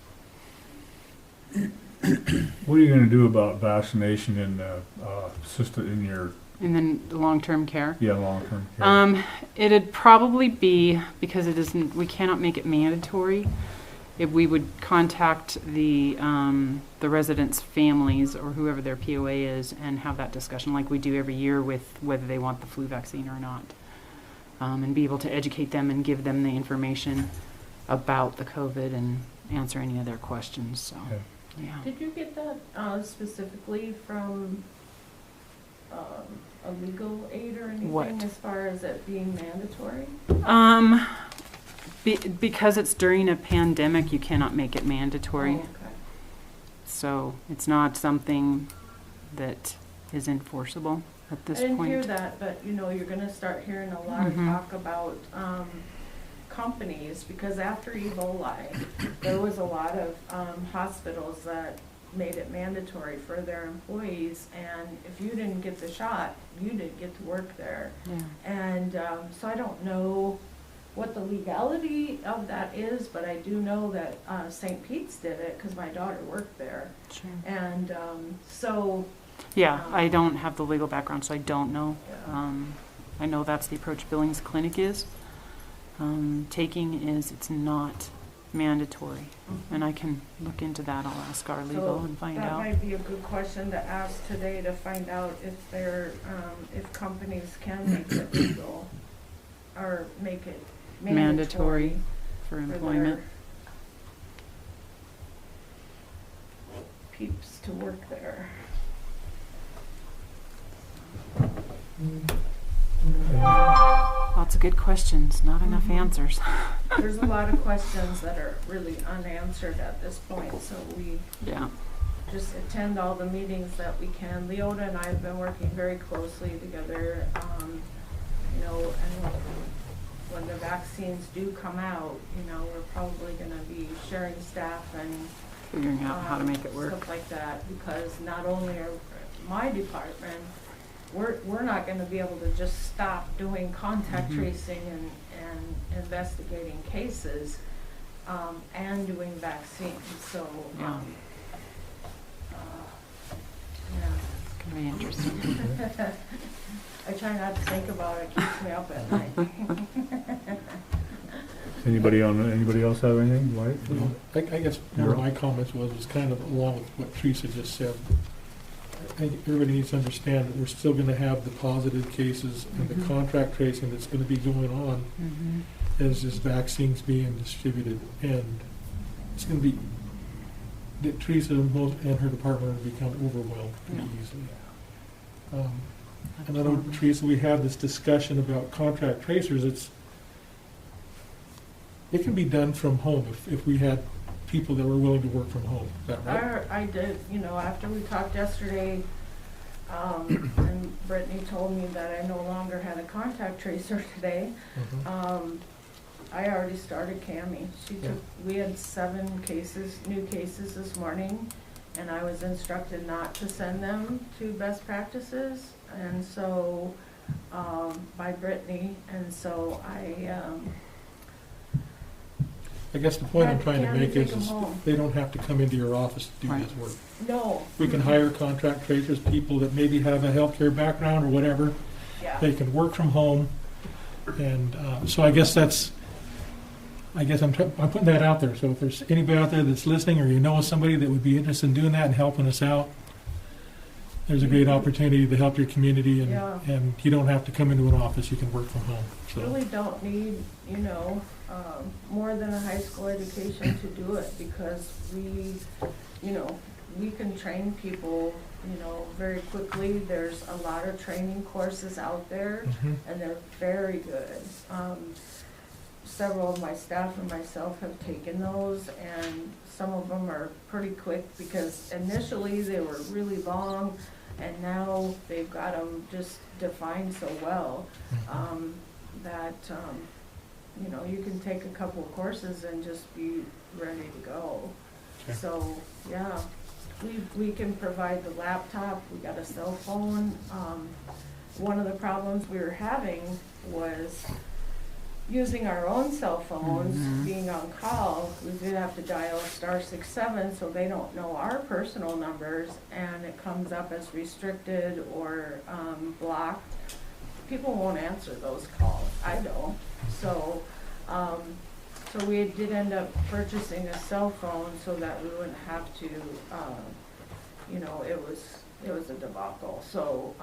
What are you going to do about vaccination in your And then the long-term care. long-term care? It'd probably be, because it isn't, we cannot make it mandatory, if we would contact the residents' families or whoever their POA is and have that discussion like we do every year with whether they want the flu vaccine or not. And be able to educate them and give them the information about the COVID and answer any of their questions. So, Okay. yeah. Did you get that specifically from a legal aid or anything What? as far as it being mandatory? Because it's during a pandemic, you cannot make it mandatory. Oh, okay. So it's not something that is enforceable at this I didn't point. hear that, but you're gonna start hearing a lot of talk about companies, because after Ebola, there was a lot of hospitals that made it mandatory for their employees, and if you didn't get the shot, you didn't get to work there. Yeah. And so I don't know what the legality of that is, but I do know that St. Pete's did it because my daughter worked there. Sure. And so... Yeah, I don't have the legal background, so I don't know. Yeah. I know that's the approach Billings Clinic is taking. Is it's not mandatory, and I can look into that. I'll ask our legal and find that out. might be a good question to ask today, to find out if they're if companies can make it legal or make it mandatory for for employment. their peeps to work there. Lots of good questions, not enough answers. There's a lot of questions that are really unanswered at this point, so we Yeah. just attend all the meetings that we can. Leota and I have been working very closely together, and when the vaccines do come out, we're probably gonna be sharing staff and Figuring out how to make it work. stuff like that, because not only are my department, we're not gonna be able to just stop doing contact tracing and investigating cases, and doing vaccines, so, Yeah. yeah. It's gonna be interesting. I try not to think about it, it keeps me up at night. Anybody else have anything, Mike? I guess one of my comments was kind of along with what Teresa just said. I think everybody needs to understand that we're still gonna have the positive cases and the contract tracing that's gonna be going on as this vaccine's being distributed. And it's gonna be, that Teresa and her department will become overwhelmed pretty easily. And I know, Teresa, we had this discussion about contract tracers. It can be done from home if we had people that were willing to work from home. Is that right? I did, after we talked yesterday, and Brittany told me that I no longer had a contact tracer today, I already started Cami. We had 7 new cases this morning, and I was instructed not to send them to best practices, and so, by Brittany, and so I guess the point I'm trying to make is home. they don't have to come into your office to do Right. this work. No. We can hire contract tracers, people that maybe have a healthcare background or whatever. Yeah. They can work from home. And so I guess I'm putting that out there. So if there's anybody out there that's listening, or you know somebody that would be interested in doing that and helping us out, there's a great opportunity to help your community, and you don't have to come into an office. You can work from home. So. Really don't need, more than a high school education to do it, because we can train people, very quickly. There's a lot of training courses out there, and they're very good. Several of my staff and myself have taken those, and some of them are pretty quick, because initially they were really long, and now they've got them just defined so well that you can take a couple of courses and just be ready to go. Okay. So yeah, we can provide the laptop. We got a cell phone. One of the problems we were having was using our own cell phones, being on call. We did have to dial *67, so they don't know our personal numbers, and it comes up as restricted or blocked. People won't answer those calls. I don't. So, so we did end up purchasing a cell phone so that we wouldn't have to. It was a debacle. So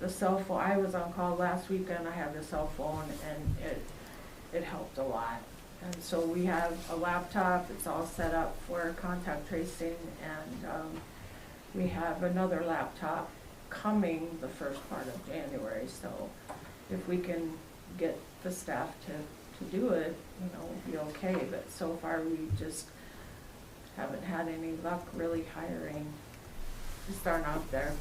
the cell phone. I was on call last weekend. I had the cell phone, and it helped a lot. And so we have a laptop. It's all set up for contact tracing, and we have another laptop coming the first part of January. So if we can get the staff to do it, we'll be okay. But so far we just haven't had any luck really hiring. Just aren't out there.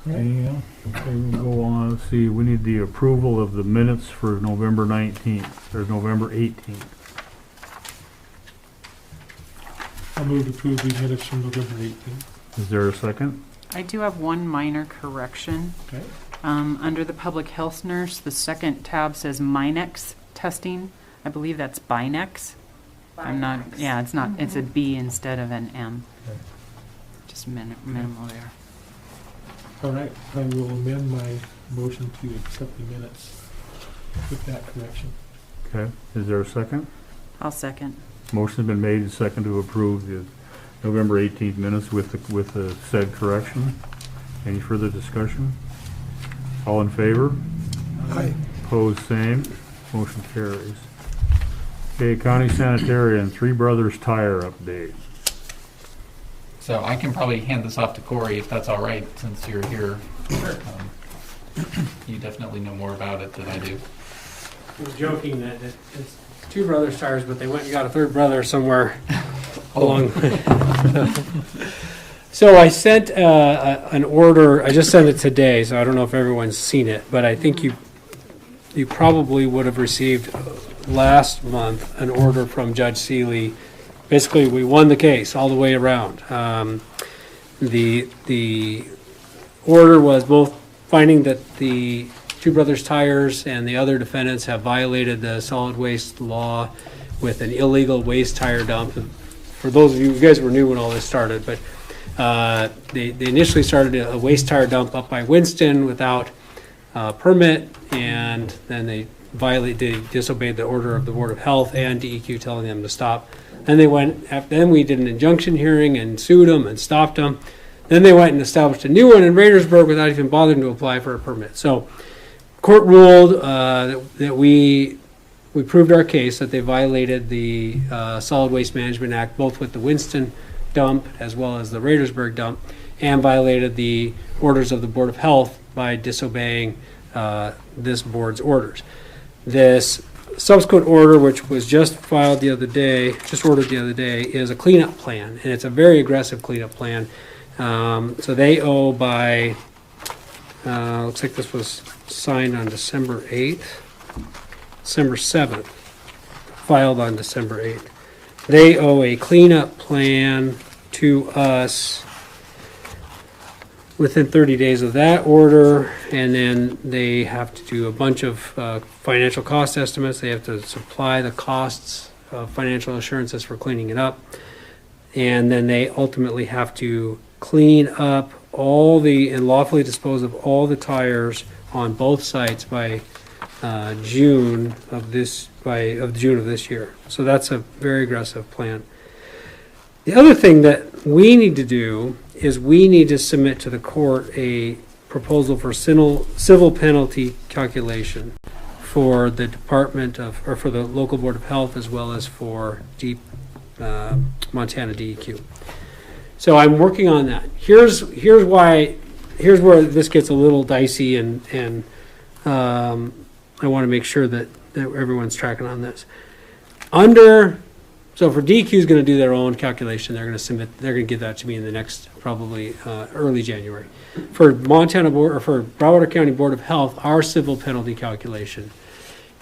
Anything else? Okay, we'll go on. Let's see, we need the approval of the minutes for November 19th, or November 18th. I'll move to approve the minutes from November 18th. Is there a second? I do have one minor correction. Okay. Under the public health nurse, the second tab says Minex testing. I believe that's Binex. I'm not, it's not, it's a B instead of an M. Okay. Just minimal there. All right, I will amend my motion to accept the minutes with that correction. Okay, is there a second? I'll second. Motion's been made and second to approve the November 18th minutes with the said correction. Any further discussion? All in favor? Aye. Opposed, same. Motion carries. Okay, County Sanitarian, Three Brothers Tire update. So I can probably hand this off to Corey if that's all right, since you're here. You definitely know more about it than I do. I was joking that it's 2 brothers tires, but they went and got a 3rd brother somewhere along the way. So I sent an order. I just sent it today, so I don't know if everyone's seen it, but I think you probably would have received last month an order from Judge Seeley. Basically, we won the case all the way around. The order was both finding that the 2 brothers tires and the other defendants have violated the solid waste law with an illegal waste tire dump. For those of you guys were new when all this started, but they initially started a waste tire dump up by Winston without permit, and and then they disobeyed the order of the Board of Health and DEQ telling them to stop. Then then we did an injunction hearing and sued them and stopped them. Then they went and established a new one in Raidersburg without even bothering to apply for a permit. So court ruled that we proved our case that they violated the Solid Waste Management Act, both with the Winston dump as well as the Raidersburg dump, and violated the orders of the Board of Health by disobeying this board's orders. This subsequent order, which was just ordered the other day, is a cleanup plan, and it's a very aggressive cleanup plan. So they owe by, looks like this was signed on December 7th, filed on December 8th. They owe a cleanup plan to us within 30 days of that order, and then they have to do a bunch of financial cost estimates. They have to supply the costs of financial assurances for cleaning it up, and then they ultimately have to clean up and lawfully dispose of all the tires on both sites by June of this year. So that's a very aggressive plan. The other thing that we need to do is we need to submit to the court a proposal for civil penalty calculation for the for the local Board of Health as well as for Montana DEQ. So I'm working on that. Here's where this gets a little dicey, and I want to make sure that everyone's tracking on this. So for DEQ is going to do their own calculation. They're going to give that to me in the next probably early January. For Broadwater County Board of Health, our civil penalty calculation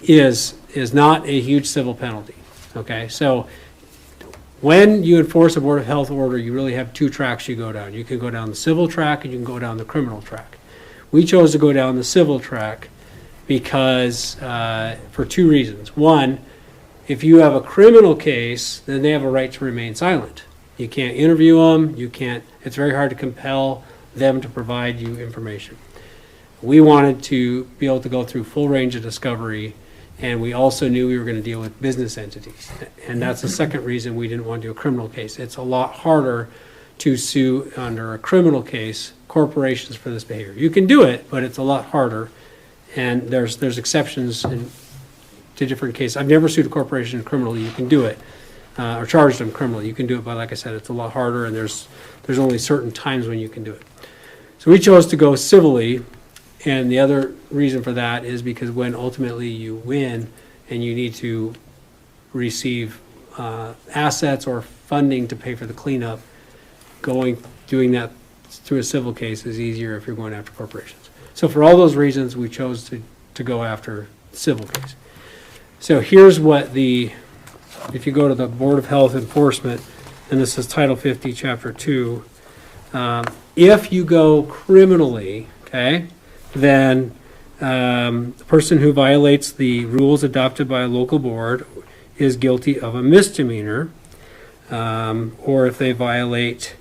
is not a huge civil penalty. Okay, so when you enforce a Board of Health order, you really have two tracks you go down. You can go down the civil track and you can go down the criminal track. We chose to go down the civil track because for two reasons. One, if you have a criminal case, then they have a right to remain silent. You can't interview them. It's very hard to compel them to provide you information. We wanted to be able to go through full range of discovery, and we also knew we were going to deal with business entities. And that's the second reason we didn't want to do a criminal case. It's a lot harder to sue under a criminal case corporations for this behavior. You can do it, but it's a lot harder. And there's exceptions to different cases. I've never sued a corporation criminally. You can do it, or charged them criminally. You can do it, but like I said, it's a lot harder, and there's only certain times when you can do it. So we chose to go civilly, and the other reason for that is because when ultimately you win and you need to receive assets or funding to pay for the cleanup, doing that through a civil case is easier if you're going after corporations. So for all those reasons, we chose to go after civil case. So here's if you go to the Board of Health Enforcement, and this is Title 50, Chapter 2, if you go criminally, okay, then the person who violates the rules adopted by a local board is guilty of a misdemeanor, or if they violate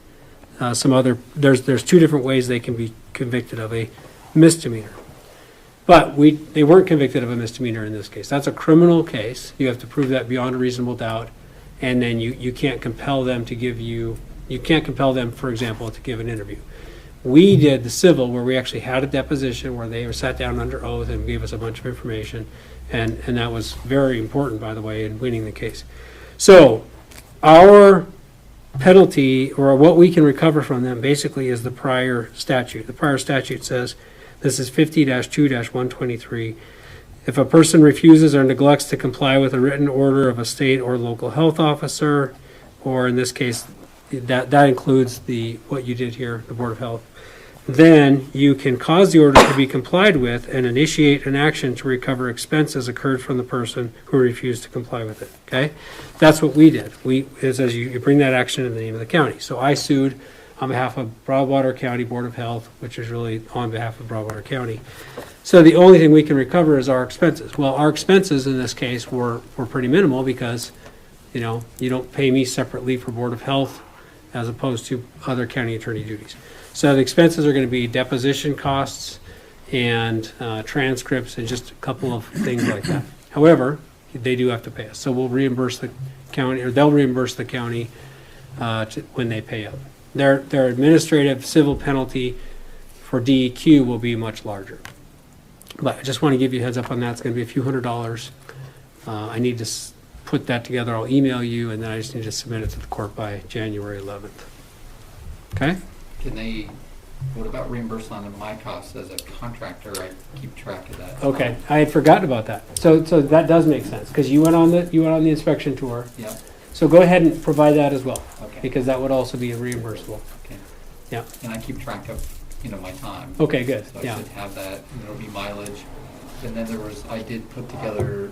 some other, there's two different ways they can be convicted of a misdemeanor. But they weren't convicted of a misdemeanor in this case. That's a criminal case. You have to prove that beyond a reasonable doubt, and then you can't compel them for example, to give an interview. We did the civil, where we actually had a deposition where they were sat down under oath and gave us a bunch of information, and that was very important, by the way, in winning the case. So our penalty, or what we can recover from them, basically is the prior statute. The prior statute says, this is 50-2-123. If a person refuses or neglects to comply with a written order of a state or local health officer, or in this case, that includes what you did here, the Board of Health, then you can cause the order to be complied with and initiate an action to recover expenses incurred from the person who refused to comply with it. Okay, that's what we did. It says you bring that action in the name of the county. So I sued on behalf of Broadwater County Board of Health, which is really on behalf of Broadwater County. So the only thing we can recover is our expenses. Well, our expenses in this case were pretty minimal because, you don't pay me separately for Board of Health as opposed to other county attorney duties. So the expenses are going to be deposition costs and transcripts and just a couple of things like that. However, they do have to pay us. So we'll reimburse the county, or they'll reimburse the county when they pay up. Their administrative civil penalty for DEQ will be much larger. But I just want to give you a heads up on that. It's going to be a few $100s. I need to put that together. I'll email you, and then I just need to submit it to the court by January 11th. Okay? Can they, what about reimbursement on my costs as a contractor? I keep track of that. Okay, I had forgotten about that. So that does make sense, because you went on the inspection tour. Yeah, So go ahead and provide that as well, okay. because that would also be reimbursable. Okay. Yeah. And I keep track of, my time. Okay, good. So I Yeah. should have that, and there'll be mileage. And then I did put together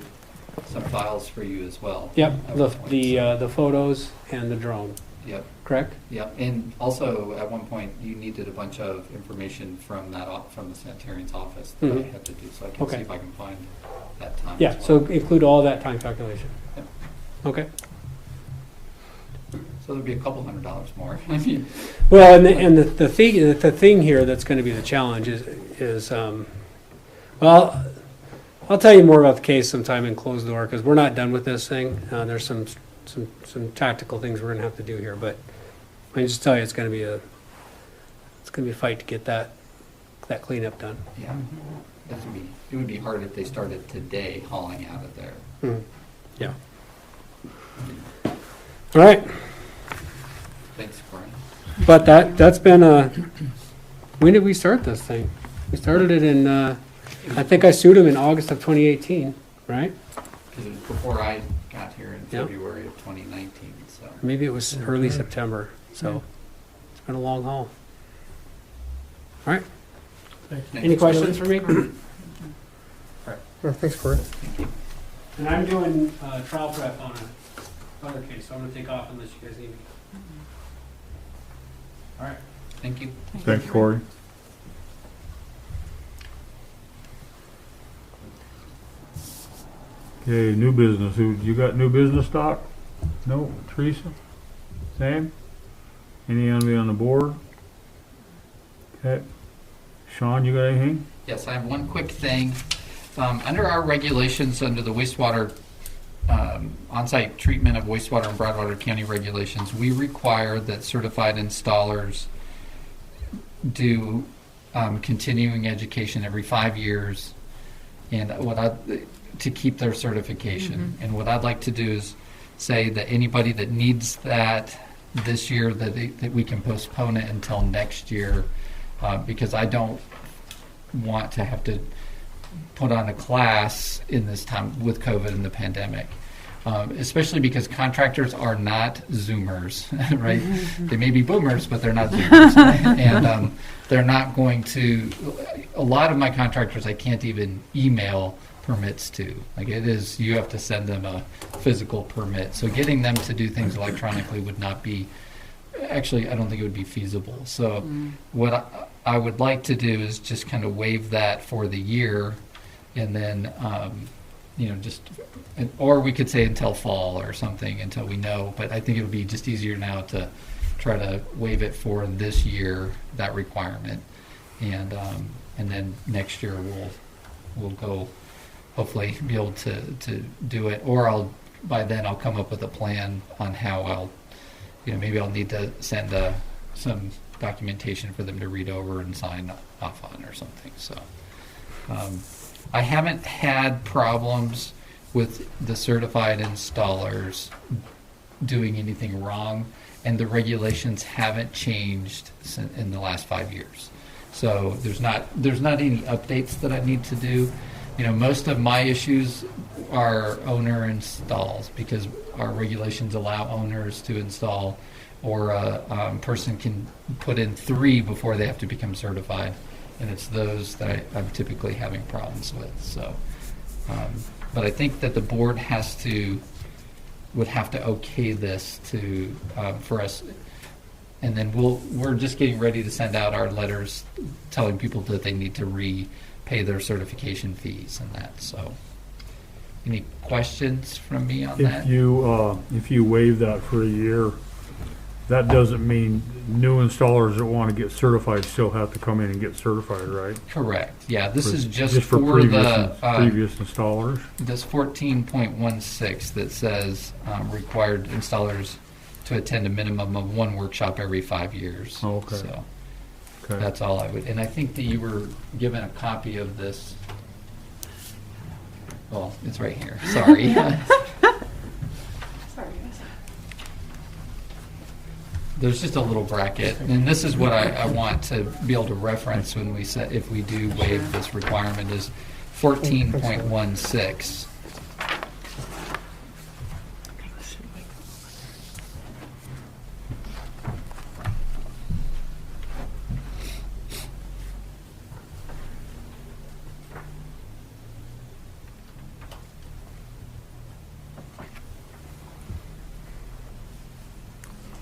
some files for you as well. Yep. at one point, so- The photos and the drone. Yep. Correct? Yep, and also at one point you needed a bunch of information from from the sanitarian's office that I Mhm. had to do, so I can Okay. see if I can find that time. Yeah. as So well. include all that time calculation. Yep. Okay. So there'd be a couple $100 more. I mean, Well, and the thing here that's going to be the challenge is well, I'll tell you more about the case sometime in closed door, because we're not done with this thing. There's some tactical things we're going to have to do here, but I can just tell you it's going to be a fight to get that cleanup done. yeah, it would be hard if they started today hauling out of there. Mhm. Yeah. All right. Thanks, Corey. But that's been when did we start this thing? We started it in, I think I sued him in August of 2018, right? Because it was before I got here in Yeah. February of 2019, so. Maybe it was early September, so it's been a long haul. All right, Thank you. any questions for me? Yeah, thanks, Corey. And I'm doing trial prep on another case, so I'm gonna take off unless you guys need me. All right. Thank you. Thanks, Corey. Okay, new business. You got new business, Doc? No? Teresa? Sam? Any on the board? Okay. Sean, you got anything? Yes, I have one quick thing. Under our regulations, under the wastewater, on-site treatment of wastewater and Broadwater County regulations, we require that certified installers do continuing education every 5 years, and to keep their certification. And what I'd like to do is say that anybody that needs that this year, that we can postpone it until next year, because I don't want to have to put on a class in this time with COVID and the pandemic. Especially because contractors are not Zoomers, right? They may be boomers, but they're not Zoomers. And they're not going to, a lot of my contractors I can't even email permits to. Like it is, you have to send them a physical permit. So getting them to do things electronically would not be, actually I don't think it would be feasible. So what I would like to do is just kind of waive that for the year, and then just, or we could say until fall or something, until we know. But I think it would be just easier now to try to waive it for this year, that requirement, and then next year we'll go, hopefully be able to do it. Or by then I'll come up with a plan on how maybe I'll need to send some documentation for them to read over and sign off on or something. So. I haven't had problems with the certified installers doing anything wrong, and the regulations haven't changed in the last 5 years. So there's not any updates that I need to do. Most of my issues are owner installs, because our regulations allow owners to install, or a person can put in 3 before they have to become certified. And it's those that I'm typically having problems with. So, but I think that the board would have to okay this for us, and then we're just getting ready to send out our letters telling people that they need to repay their certification fees and that. So, any questions from me on that? If you waive that for a year, that doesn't mean new installers that want to get certified still have to come in and get certified, right? Correct. Yeah, this is just for for previous, the previous installers? this 14.16 that says required installers to attend a minimum of one workshop every 5 years. Oh, okay. So Okay. that's all I would, and I think that you were given a copy of this. Well, it's right here. Sorry. There's just a little bracket, and this is what I want to be able to reference when we set, if we do waive this requirement, is 14.16.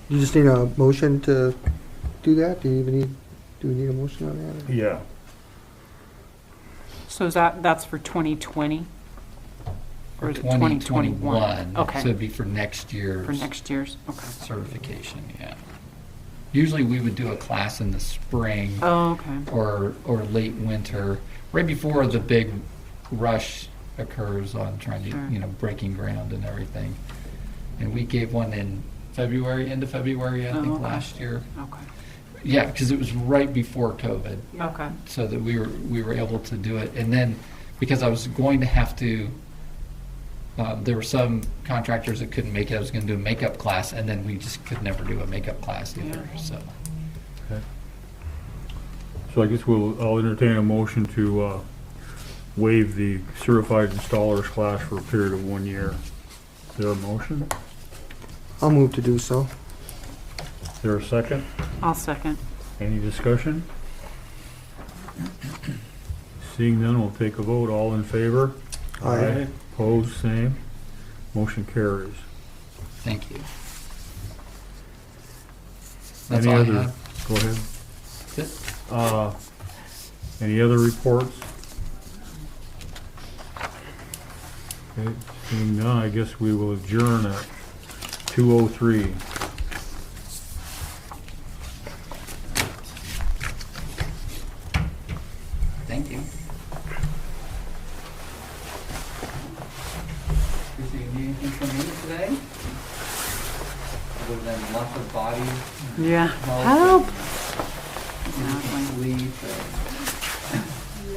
You just need a motion to do that? Do we need a motion on that? Yeah. So is that's for 2020? Or is it 2021? So Okay, it'd be for next year's for next year's, okay. certification, yeah. Usually we would do a class in the spring Oh, okay. or late winter, right before the big rush occurs on trying to, Sure. breaking ground and everything. And we gave one in February, end of February, I Oh, think, okay. last year. Okay, Yeah, because it was right before COVID, okay. so that we were able to do it. And then, because I was going to have to, there were some contractors that couldn't make it. I was going to do a makeup class, and then we just could never do a makeup class either. Yeah. So So I guess I'll entertain a motion to waive the certified installers class for a period of 1 year. Is there a motion? I'll move to do so. Is there a second? I'll second. Any discussion? Seeing none, we'll take a vote. All in favor? Aye. Opposed, same. Motion carries. thank you. That's Any all other? I have. Go ahead. That's it. Any other reports? Okay, seeing none, I guess we will adjourn at 2:03. Thank you. Chrissy, you need anything from me today? Other than lots of bodies? Yeah. Well, Help!